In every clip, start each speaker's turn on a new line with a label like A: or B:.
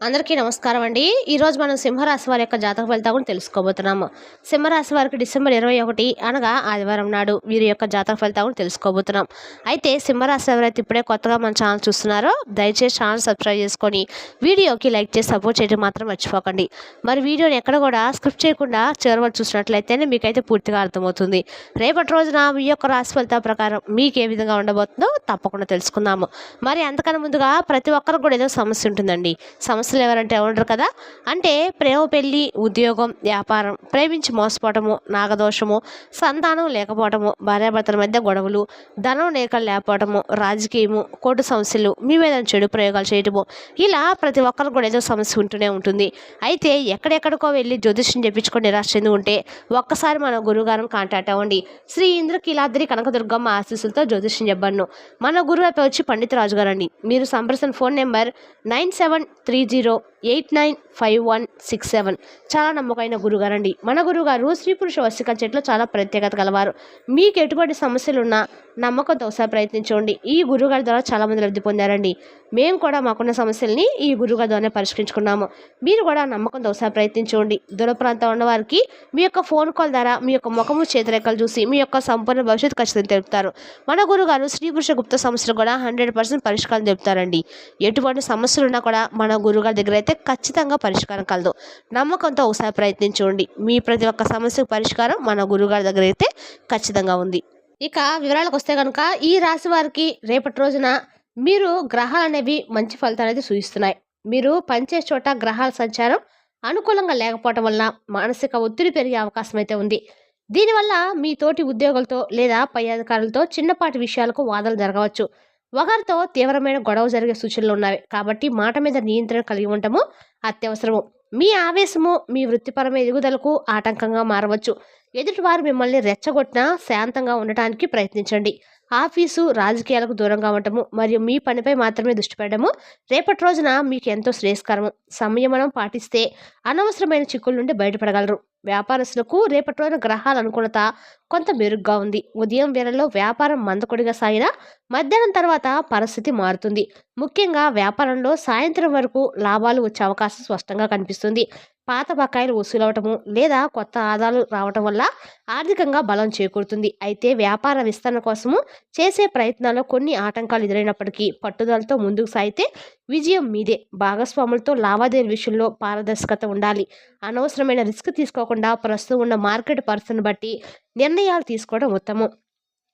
A: అందరికీ నమస్కారం అండి. ఈరోజు మనం సింహరాశి వారి యొక్క జాతక ఫలితాలు కూడా తెలుసుకోబోతున్నాము. సింహరాశి వారికి డిసెంబర్ 21 అనగా ఆదివారం నాడు వీరి యొక్క జాతక ఫలితాలు కూడా తెలుసుకోబోతున్నాం. అయితే సింహరాశి ఎవరైతే ఇప్పుడే కొత్తగా మన ఛానల్ చూస్తున్నారో దయచేసి ఛానల్ సబ్స్క్రైబ్ చేసుకొని వీడియోకి లైక్ చేసి సపోర్ట్ చేయడం మాత్రం మర్చిపోకండి. మరి వీడియోని ఎక్కడ కూడా స్క్రిప్ట్ చేయకుండా చివరి వరకు చూసినట్లయితేనే మీకైతే పూర్తిగా అర్థమవుతుంది. రేపటి రోజున మీ యొక్క రాశి ఫలితాల ప్రకారం మీకు ఏ విధంగా ఉండబోతుందో తప్పకుండా తెలుసుకుందాము. మరి అంతకన్నా ముందుగా ప్రతి ఒక్కరికి కూడా ఏదో సమస్య ఉంటుందండి. సమస్యలు ఎవరంటే ఉండరు కదా. అంటే ప్రేమ, పెళ్లి, ఉద్యోగం, వ్యాపారం, ప్రేమించి మోసపోవటము, నాగదోషము, సంతానం లేకపోవటము, భార్యాభర్తల మధ్య గొడవలు, ధనం లేక లేకపోవటము, రాజకీయము, కోర్టు సమస్యలు, మీ మీద చెడు ప్రయోగాలు చేయటము, ఇలా ప్రతి ఒక్కరికి కూడా ఏదో సమస్య ఉంటూనే ఉంటుంది. అయితే ఎక్కడెక్కడికో వెళ్ళి జ్యోతిష్యం చెప్పించుకొని నిరాశ చెంది ఉంటే ఒక్కసారి మన గురువుగారిని కాంటాక్ట్ అవ్వండి. శ్రీ ఇంద్రకీలాద్రి కనకదుర్గమ్మ ఆశీస్సులతో జ్యోతిష్యం చెప్పను. మన గురువు అయిపోయి వచ్చి పండిత రాజు గారండి. మీరు సంప్రదించిన ఫోన్ నెంబర్ 9730895167. చాలా నమ్మకమైన గురుగారండి. మన గురుగారు స్త్రీ పురుష వశీకరణ చెట్లో చాలా ప్రత్యేకత గలవారు. మీకు ఎటువంటి సమస్యలు ఉన్నా నమ్మకంతో ఒకసారి ప్రయత్నించండి. ఈ గురుగారి ద్వారా చాలా మంది లబ్ధి పొందారండి. మేము కూడా మాకున్న సమస్యల్ని ఈ గురుగారి ద్వారా పరిష్కరించుకున్నాము. మీరు కూడా నమ్మకంతో ఒకసారి ప్రయత్నించండి. దూర ప్రాంతం ఉన్న వారికి మీ యొక్క ఫోన్ కాల్ ద్వారా మీ యొక్క ముఖము చేతిరేఖలు చూసి మీ యొక్క సంపూర్ణ భవిష్యత్తు ఖచ్చితంగా తెలుపుతారు. మన గురుగారు స్త్రీ పురుష గుప్త సమస్యలు కూడా 100% పరిష్కారం తెలుపుతారండి. ఎటువంటి సమస్యలు ఉన్నా కూడా మన గురుగారి దగ్గర అయితే ఖచ్చితంగా పరిష్కారం కలదు. నమ్మకంతో ఒకసారి ప్రయత్నించండి. మీ ప్రతి ఒక్క సమస్యకు పరిష్కారం మన గురుగారి దగ్గర అయితే ఖచ్చితంగా ఉంది. ఇక వివరాలకు వస్తే కనుక ఈ రాశి వారికి రేపటి రోజున మీరు గ్రహాలు అనేవి మంచి ఫలితాలు అనేది సూచిస్తున్నాయి. మీరు పనిచేసే చోట గ్రహాల సంచారం అనుకూలంగా లేకపోవటం వలన మానసిక ఒత్తిడి పెరిగే అవకాశం అయితే ఉంది. దీనివల్ల మీ తోటి ఉద్యోగులతో లేదా పై అధికారులతో చిన్నపాటి విషయాలకు వాదనలు జరగవచ్చు. ఒకరితో తీవ్రమైన గొడవ జరిగే సూచనలు ఉన్నాయి. కాబట్టి మాట మీద నియంత్రణ కలిగి ఉండటము అత్యవసరము. మీ ఆవేశము మీ వృత్తిపరమైన ఎదుగుదలకు ఆటంకంగా మారవచ్చు. ఎదుటివారు మిమ్మల్ని రెచ్చగొట్టినా శాంతంగా ఉండటానికి ప్రయత్నించండి. ఆఫీసు, రాజకీయాలకు దూరంగా ఉండటము మరియు మీ పనిపై మాత్రమే దృష్టి పెట్టడము రేపటి రోజున మీకు ఎంతో శ్రేయస్కరము. సంయమనం పాటిస్తే అనవసరమైన చిక్కుల నుండి బయటపడగలరు. వ్యాపారస్తులకు రేపటి రోజున గ్రహాల అనుకూలత కొంత మెరుగ్గా ఉంది. ఉదయం వేళల్లో వ్యాపారం మందకొడిగా సాగినా మధ్యాహ్నం తర్వాత పరిస్థితి మారుతుంది. ముఖ్యంగా వ్యాపారంలో సాయంత్రం వరకు లాభాలు వచ్చే అవకాశం స్పష్టంగా కనిపిస్తుంది. పాత బకాయిలు వసూలవటము లేదా కొత్త ఆదాయాలు రావటం వల్ల ఆర్థికంగా బలం చేకూరుతుంది. అయితే వ్యాపార విస్తరణ కోసము చేసే ప్రయత్నాల్లో కొన్ని ఆటంకాలు ఎదురైనప్పటికీ పట్టుదలతో ముందుకు సాగితే విజయం మీదే. భాగస్వాములతో లావాదేవీల విషయంలో పారదర్శకత ఉండాలి. అనవసరమైన రిస్క్ తీసుకోకుండా ప్రస్తుతం ఉన్న మార్కెట్ పరిస్థితిని బట్టి నిర్ణయాలు తీసుకోవడం ఉత్తమం.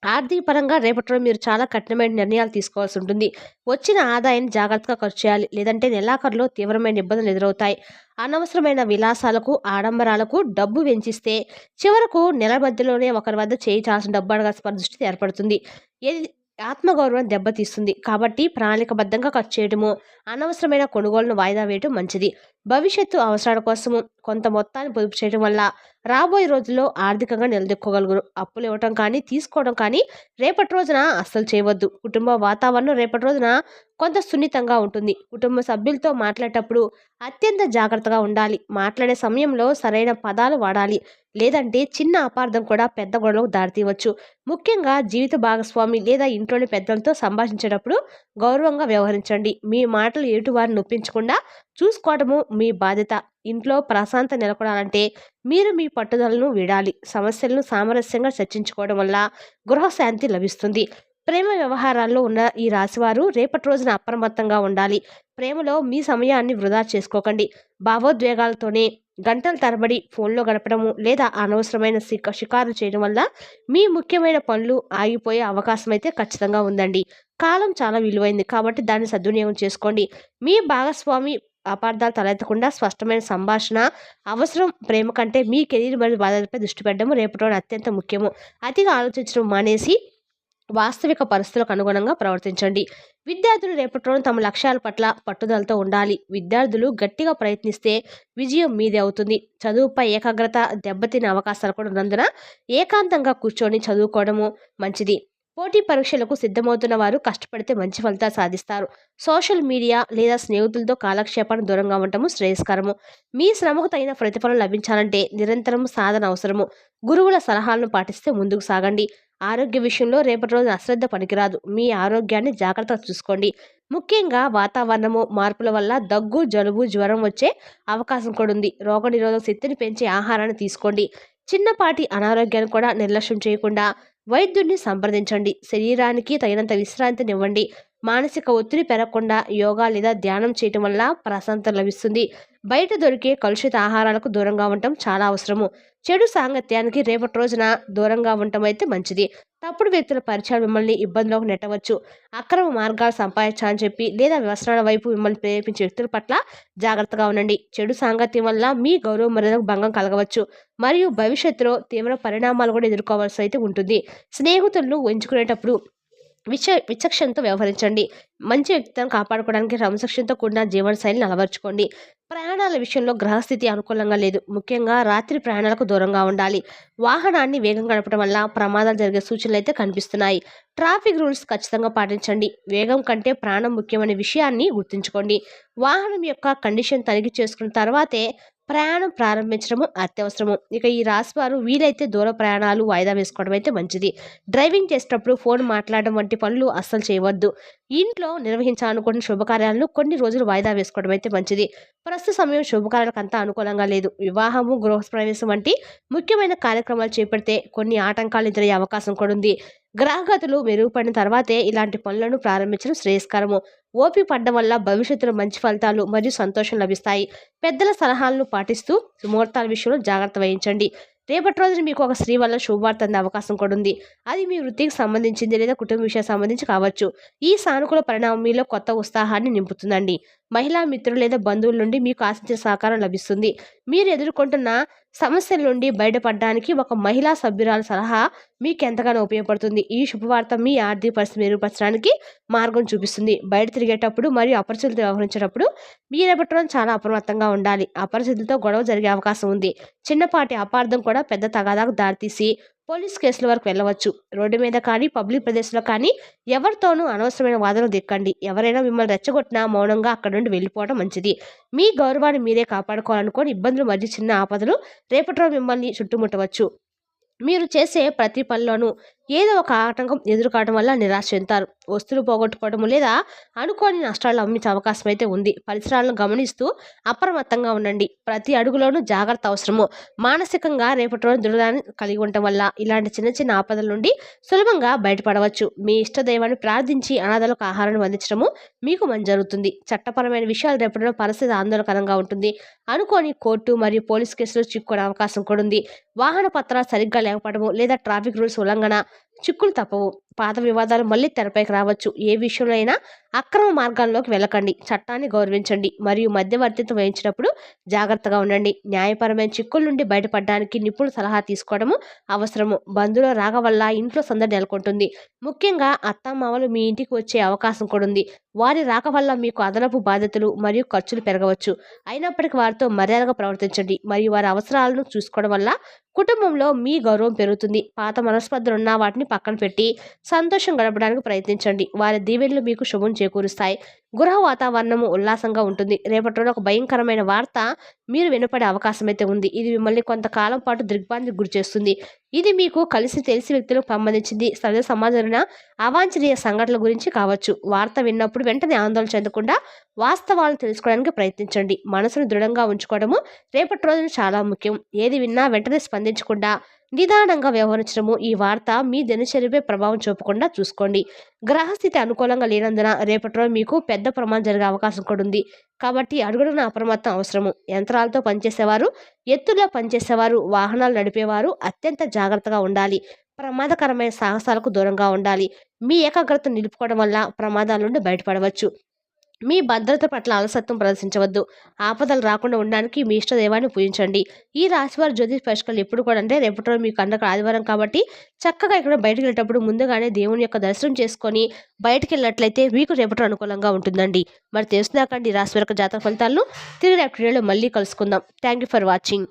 A: ఆర్థిక పరంగా రేపటి రోజు మీరు చాలా కఠినమైన నిర్ణయాలు తీసుకోవాల్సి ఉంటుంది. వచ్చిన ఆదాయాన్ని జాగ్రత్తగా ఖర్చు చేయాలి. లేదంటే నెలాఖరులో తీవ్రమైన ఇబ్బందులు ఎదురవుతాయి. అనవసరమైన విలాసాలకు, ఆడంబరాలకు డబ్బు వెంచిస్తే చివరకు నెల మధ్యలోనే ఒకరి వద్ద చేయించాల్సిన డబ్బు అడగాల్సిన దృష్టి ఏర్పడుతుంది. ఏది ఆత్మగౌరవం దెబ్బతీస్తుంది. కాబట్టి ప్రణాళికబద్ధంగా ఖర్చు చేయడము, అనవసరమైన కొనుగోలును వాయిదా వేయడం మంచిది. భవిష్యత్తు అవసరాల కోసము కొంత మొత్తాన్ని పొదుపు చేయడం వల్ల రాబోయే రోజుల్లో ఆర్థికంగా నిలదొక్కోగలుగురు. అప్పులు ఇవ్వటం కానీ తీసుకోవడం కానీ రేపటి రోజున అస్సలు చేయవద్దు. కుటుంబ వాతావరణం రేపటి రోజున కొంత సున్నితంగా ఉంటుంది. కుటుంబ సభ్యులతో మాట్లాడేటప్పుడు అత్యంత జాగ్రత్తగా ఉండాలి. మాట్లాడే సమయంలో సరైన పదాలు వాడాలి. లేదంటే చిన్న అపార్థం కూడా పెద్ద గొడవకు దారితీయవచ్చు. ముఖ్యంగా జీవిత భాగస్వామి లేదా ఇంట్లోని పెద్దలతో సంభాషించేటప్పుడు గౌరవంగా వ్యవహరించండి. మీ మాటలు ఎదుటివారిని నొప్పించకుండా చూసుకోవడము మీ బాధ్యత. ఇంట్లో ప్రశాంత నెలకొనాలంటే మీరు మీ పట్టుదలను వీడాలి. సమస్యలను సామరస్యంగా చర్చించుకోవడం వల్ల గృహశాంతి లభిస్తుంది. ప్రేమ వ్యవహారాల్లో ఉన్న ఈ రాశివారు రేపటి రోజున అప్రమత్తంగా ఉండాలి. ప్రేమలో మీ సమయాన్ని వృధా చేసుకోకండి. భావోద్వేగాలతోనే గంటల తరబడి ఫోన్లో గడపడము లేదా అనవసరమైన షికారు చేయడం వల్ల మీ ముఖ్యమైన పనులు ఆగిపోయే అవకాశం అయితే ఖచ్చితంగా ఉందండి. కాలం చాలా విలువైంది కాబట్టి దాన్ని సద్వినియోగం చేసుకోండి. మీ భాగస్వామి అపార్థాలు తలెత్తకుండా స్పష్టమైన సంభాషణ అవసరం. ప్రేమ కంటే మీ కెరీర్ మరియు బాధ్యతలపై దృష్టి పెట్టడము రేపటి రోజున అత్యంత ముఖ్యము. అతిగా ఆలోచించడం మానేసి వాస్తవిక పరిస్థితులకు అనుగుణంగా ప్రవర్తించండి. విద్యార్థులు రేపటి రోజున తమ లక్ష్యాల పట్ల పట్టుదలతో ఉండాలి. విద్యార్థులు గట్టిగా ప్రయత్నిస్తే విజయం మీదే అవుతుంది. చదువుపై ఏకాగ్రత దెబ్బతినే అవకాశాలు కూడా ఉన్నందున ఏకాంతంగా కూర్చొని చదువుకోవడము మంచిది. పోటీ పరీక్షలకు సిద్ధమవుతున్న వారు కష్టపడితే మంచి ఫలితాలు సాధిస్తారు. సోషల్ మీడియా లేదా స్నేహితులతో కాలక్షేపానికి దూరంగా ఉండటము శ్రేయస్కరము. మీ శ్రమకు తగిన ప్రతిఫలం లభించాలంటే నిరంతరం సాధన అవసరము. గురువుల సలహాలను పాటిస్తే ముందుకు సాగండి. ఆరోగ్య విషయంలో రేపటి రోజు అశ్రద్ధ పనికిరాదు. మీ ఆరోగ్యాన్ని జాగ్రత్తగా చూసుకోండి. ముఖ్యంగా వాతావరణము మార్పుల వల్ల దగ్గు, జలుబు, జ్వరం వచ్చే అవకాశం కూడా ఉంది. రోగనిరోధక శక్తిని పెంచే ఆహారాన్ని తీసుకోండి. చిన్నపాటి అనారోగ్యాన్ని కూడా నిర్లక్ష్యం చేయకుండా వైద్యుడిని సంప్రదించండి. శరీరానికి తగినంత విశ్రాంతినివ్వండి. మానసిక ఒత్తిడి పెరగకుండా యోగా లేదా ధ్యానం చేయటం వల్ల ప్రశాంతత లభిస్తుంది. బయట దొరికే కలుషిత ఆహారాలకు దూరంగా ఉండటం చాలా అవసరము. చెడు సాంగత్యానికి రేపటి రోజున దూరంగా ఉండటం అయితే మంచిది. తప్పుడు వ్యక్తుల పరిచయాలు మిమ్మల్ని ఇబ్బందులకు నెట్టవచ్చు. అక్రమ మార్గాలు సంపాదించాలని చెప్పి లేదా వ్యసనాల వైపు మిమ్మల్ని ప్రేరేపించే వ్యక్తుల పట్ల జాగ్రత్తగా ఉండండి. చెడు సాంగత్యం వల్ల మీ గౌరవ మర్యాదకు భంగం కలగవచ్చు మరియు భవిష్యత్తులో తీవ్ర పరిణామాలు కూడా ఎదుర్కోవాల్సి అయితే ఉంటుంది. స్నేహితులను ఎంచుకునేటప్పుడు విచక్షణతో వ్యవహరించండి. మంచి వ్యక్తిత్వం కాపాడుకోవడానికి క్రమశిక్షణతో కూడిన జీవనశైలిని అలవర్చుకోండి. ప్రయాణాల విషయంలో గ్రహస్థితి అనుకూలంగా లేదు. ముఖ్యంగా రాత్రి ప్రయాణాలకు దూరంగా ఉండాలి. వాహనాన్ని వేగంగా నడపడం వల్ల ప్రమాదాలు జరిగే సూచనలు అయితే కనిపిస్తున్నాయి. ట్రాఫిక్ రూల్స్ ఖచ్చితంగా పాటించండి. వేగం కంటే ప్రాణం ముఖ్యమనే విషయాన్ని గుర్తుంచుకోండి. వాహనం యొక్క కండిషన్ తనిఖీ చేసుకున్న తర్వాతే ప్రయాణం ప్రారంభించడము అత్యవసరము. ఇక ఈ రాశివారు వీలైతే దూర ప్రయాణాలు వాయిదా వేసుకోవడం అయితే మంచిది. డ్రైవింగ్ చేసేటప్పుడు ఫోన్ మాట్లాడడం వంటి పనులు అస్సలు చేయవద్దు. ఇంట్లో నిర్వహించాలనుకున్న శుభకార్యాలను కొన్ని రోజులు వాయిదా వేసుకోవడం అయితే మంచిది. ప్రస్తుత సమయం శుభకార్యాలకు అంతా అనుకూలంగా లేదు. వివాహము, గృహప్రవేశం వంటి ముఖ్యమైన కార్యక్రమాలు చేపడితే కొన్ని ఆటంకాలు ఎదురయ్యే అవకాశం కూడా ఉంది. గ్రహగతులు మెరుగుపడిన తర్వాతే ఇలాంటి పనులను ప్రారంభించడం శ్రేయస్కరము. ఓపిక పడ్డం వల్ల భవిష్యత్తులో మంచి ఫలితాలు మరియు సంతోషం లభిస్తాయి. పెద్దల సలహాలను పాటిస్తూ ముహూర్తాల విషయంలో జాగ్రత్త వహించండి. రేపటి రోజున మీకు ఒక స్త్రీ వల్ల శుభవార్త అందే అవకాశం కూడా ఉంది. అది మీ వృత్తికి సంబంధించింది లేదా కుటుంబ విషయానికి సంబంధించి కావచ్చు. ఈ సానుకూల పరిణామం మీలో కొత్త ఉత్సాహాన్ని నింపుతుందండి. మహిళా మిత్రులు లేదా బంధువుల నుండి మీకు ఆశించిన సహకారం లభిస్తుంది. మీరు ఎదుర్కొంటున్న సమస్యల నుండి బయటపడడానికి ఒక మహిళా సభ్యురాల సలహా మీకు ఎంతగానో ఉపయోగపడుతుంది. ఈ శుభవార్త మీ ఆర్థిక పరిస్థితి మెరుగుపరచడానికి మార్గం చూపిస్తుంది. బయట తిరిగేటప్పుడు మరియు అపరిచితులతో వ్యవహరించేటప్పుడు రేపటి రోజు చాలా అప్రమత్తంగా ఉండాలి. అపరిచితులతో గొడవ జరిగే అవకాశం ఉంది. చిన్నపాటి అపార్థం కూడా పెద్ద తగాదాకు దారితీసి పోలీస్ కేసుల వరకు వెళ్ళవచ్చు. రోడ్డు మీద కానీ పబ్లిక్ ప్రదేశంలో కానీ ఎవరితోనూ అనవసరమైన వాదనలు దిక్కండి. ఎవరైనా మిమ్మల్ని రెచ్చగొట్టినా మౌనంగా అక్కడ నుండి వెళ్ళిపోవడం మంచిది. మీ గౌరవాన్ని మీరే కాపాడుకోవాలనుకోని ఇబ్బందులు మరియు చిన్న ఆపదలు రేపటి రోజు మిమ్మల్ని చుట్టుముట్టవచ్చు. మీరు చేసే ప్రతి పనిలోనూ ఏదో ఒక ఆటంకం ఎదురుకావడం వల్ల నిరాశ చెందుతారు. వస్తువులు పోగొట్టుకోవడం లేదా అనుకోని నష్టాలు అమ్మించే అవకాశం అయితే ఉంది. పరిసరాలను గమనిస్తూ అప్రమత్తంగా ఉండండి. ప్రతి అడుగులోనూ జాగ్రత్త అవసరము. మానసికంగా రేపటి రోజు దృఢాన్ని కలిగి ఉండటం వల్ల ఇలాంటి చిన్న చిన్న ఆపదల నుండి సులభంగా బయటపడవచ్చు. మీ ఇష్ట దైవాన్ని ప్రార్థించి అనాథలకు ఆహారాన్ని అందించడము మీకు మంచి జరుగుతుంది. చట్టపరమైన విషయాలు రేపటిలో పరిస్థితి ఆందోళనకరంగా ఉంటుంది. అనుకోని కోర్టు మరియు పోలీస్ కేసులు చిక్కుకునే అవకాశం కూడా ఉంది. వాహన పత్రాలు సరిగ్గా లేకపోవడము లేదా ట్రాఫిక్ రూల్స్ ఉల్లంఘన చిక్కులు తప్పవు. పాత వివాదాలు మళ్ళీ తెరపైకి రావచ్చు. ఏ విషయంలో అయినా అక్రమ మార్గాల్లోకి వెళ్ళకండి. చట్టాన్ని గౌరవించండి మరియు మధ్యవర్తిత్వం వహించినప్పుడు జాగ్రత్తగా ఉండండి. న్యాయపరమైన చిక్కుల నుండి బయటపడడానికి నిపుణుల సలహా తీసుకోవడము అవసరము. బంధువుల రాక వల్ల ఇంట్లో సందడి నెలకొంటుంది. ముఖ్యంగా అత్తమామలు మీ ఇంటికి వచ్చే అవకాశం కూడా ఉంది. వారి రాక వల్ల మీకు అదనపు బాధ్యతలు మరియు ఖర్చులు పెరగవచ్చు. అయినప్పటికీ వారితో మర్యాదగా ప్రవర్తించండి మరియు వారి అవసరాలను చూసుకోవడం వల్ల కుటుంబంలో మీ గౌరవం పెరుగుతుంది. పాత మనస్పర్ధలు ఉన్న వాటిని పక్కన పెట్టి సంతోషం గడపడానికి ప్రయత్నించండి. వారి దీవెనలు మీకు శుభం చేకూరుస్తాయి. గృహ వాతావరణము ఉల్లాసంగా ఉంటుంది. రేపటి రోజు ఒక భయంకరమైన వార్త మీరు వినపడే అవకాశం అయితే ఉంది. ఇది మిమ్మల్ని కొంతకాలం పాటు దిగ్భ్రాంతికి గురి చేస్తుంది. ఇది మీకు కలిసి తెలిసి వ్యక్తులకు సంబంధించింది. సమాజంలో అవాంఛనీయ సంఘటనల గురించి కావచ్చు. వార్త విన్నప్పుడు వెంటనే ఆందోళన చెందకుండా వాస్తవాలను తెలుసుకోవడానికి ప్రయత్నించండి. మనసును దృఢంగా ఉంచుకోవడము రేపటి రోజున చాలా ముఖ్యం. ఏది విన్నా వెంటనే స్పందించకుండా నిదానంగా వ్యవహరించడము. ఈ వార్త మీ దినచర్యపై ప్రభావం చూపకుండా చూసుకోండి. గ్రహస్థితి అనుకూలంగా లేనందున రేపటి రోజు మీకు పెద్ద ప్రమాదం జరిగే అవకాశం కూడా ఉంది. కాబట్టి అడుగుడున అప్రమత్తం అవసరము. యంత్రాలతో పనిచేసేవారు, ఎత్తుల్లో పనిచేసేవారు, వాహనాలు నడిపేవారు అత్యంత జాగ్రత్తగా ఉండాలి. ప్రమాదకరమైన సాహసాలకు దూరంగా ఉండాలి. మీ ఏకాగ్రతను నిలుపుకోవడం వల్ల ప్రమాదాల నుండి బయటపడవచ్చు. మీ భద్రత పట్ల అలసత్వం ప్రదర్శించవద్దు. ఆపదలు రాకుండా ఉండడానికి మీ ఇష్ట దైవాన్ని పూజించండి. ఈ రాశివారి జ్యోతిష్ పరిష్కారాలు ఎప్పుడు కూడా అంటే రేపటి రోజు మీకు అందరికీ ఆదివారం కాబట్టి చక్కగా ఇక్కడ బయటకు వెళ్ళేటప్పుడు ముందుగానే దేవుని యొక్క దర్శనం చేసుకొని బయటకు వెళ్ళినట్లయితే మీకు రేపటి అనుకూలంగా ఉంటుందండి. మరి తెలుసుదాకండి రాశివారి యొక్క జాతక ఫలితాలను తిరిగి రేపటి వీడియోలో మళ్ళీ కలుసుకుందాం. Thank you for watching.